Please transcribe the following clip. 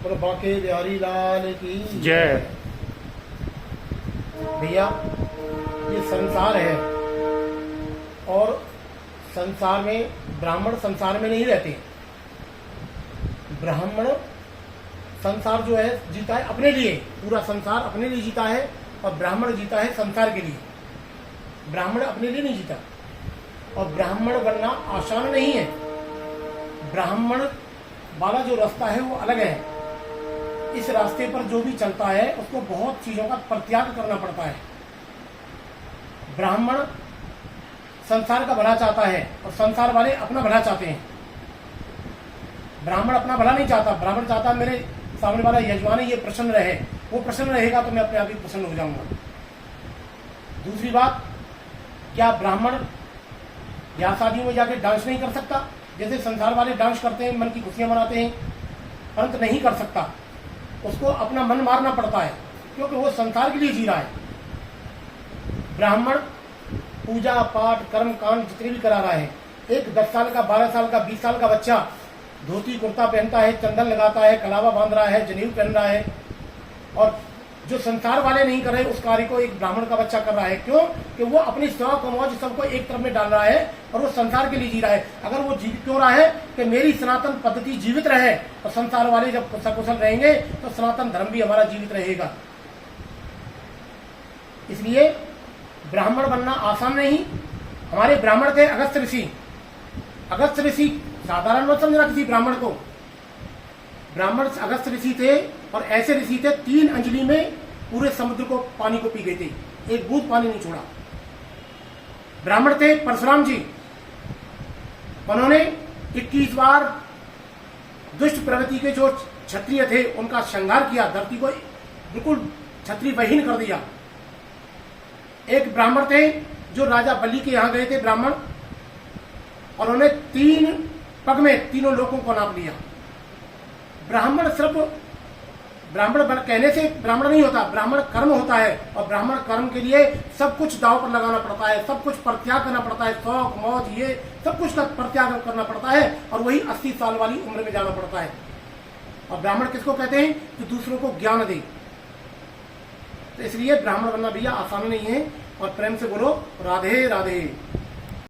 और बाके बिहारी लाल की जय। भैया ये संसार है और संसार में ब्राह्मण संसार में नहीं रहते। ब्राह्मण संसार जो है जीता है अपने लिए, पूरा संसार अपने लिए जीता है और ब्राह्मण जीता है संसार के लिए। ब्राह्मण अपने लिए नहीं जीता और ब्राह्मण बनना आसान नहीं है। ब्राह्मण वाला जो रास्ता है वो अलग है। इस रास्ते पर जो भी चलता है उसको बहुत चीजों का परित्याग करना पड़ता है। ब्राह्मण संसार का भला चाहता है और संसार वाले अपना भला चाहते हैं। ब्राह्मण अपना भला नहीं चाहता, ब्राह्मण चाहता मेरे सामने वाला यजमान ये प्रसन्न रहे, वो प्रसन्न रहेगा तो मैं अपने आप ही प्रसन्न हो जाऊंगा। दूसरी बात, क्या ब्राह्मण ब्याह शादियों में जाके डांस नहीं कर सकता? जैसे संसार वाले डांस करते हैं, मन की खुशियां मनाते हैं, परंतु नहीं कर सकता। उसको अपना मन मारना पड़ता है क्योंकि वो संसार के लिए जी रहा है। ब्राह्मण पूजा पाठ कर्म कांड जितने भी करा रहा है, एक 10 साल का 12 साल का 20 साल का बच्चा धोती कुर्ता पहनता है, चंदन लगाता है, कलावा बांध रहा है, जनेऊ पहन रहा है, और जो संसार वाले नहीं कर रहे उस कार्य को एक ब्राह्मण का बच्चा कर रहा है। क्यों? कि वो अपनी शौक मौज सबको एक तरफ में डाल रहा है और वो संसार के लिए जी रहा है। अगर वो जीवित क्यों रहा है कि मेरी सनातन पद्धति जीवित रहे और संसार वाले जब सकुशल रहेंगे तो सनातन धर्म भी हमारा जीवित रहेगा। इसलिए ब्राह्मण बनना आसान नहीं। हमारे ब्राह्मण थे अगस्त्य ऋषि। अगस्त्य ऋषि साधारण मत समझना किसी ब्राह्मण को। ब्राह्मण अगस्त्य ऋषि थे और ऐसे ऋषि थे 3 अंजलि में पूरे समुद्र को पानी को पी गए थे, एक बूंद पानी नहीं छोड़ा। ब्राह्मण थे परशुराम जी। उन्होंने 21 बार दुष्ट प्रवृत्ति के जो क्षत्रिय थे उनका संहार किया, धरती को बिल्कुल क्षत्रिय विहीन कर दिया। एक ब्राह्मण थे जो राजा बलि के यहां गए थे ब्राह्मण, और उन्होंने 3 पग में तीनों लोगों को नाप लिया। ब्राह्मण सिर्फ ब्राह्मण कहने से ब्राह्मण नहीं होता, ब्राह्मण कर्म होता है और ब्राह्मण कर्म के लिए सब कुछ दांव पर लगाना पड़ता है, सब कुछ परित्याग करना पड़ता है, शौक मौज ये सब कुछ का परित्याग करना पड़ता है और वही 80 साल वाली उम्र में जाना पड़ता है। और ब्राह्मण किसको कहते हैं? जो दूसरों को ज्ञान दे। तो इसलिए ब्राह्मण बनना भैया आसान नहीं है। और प्रेम से बोलो राधे राधे।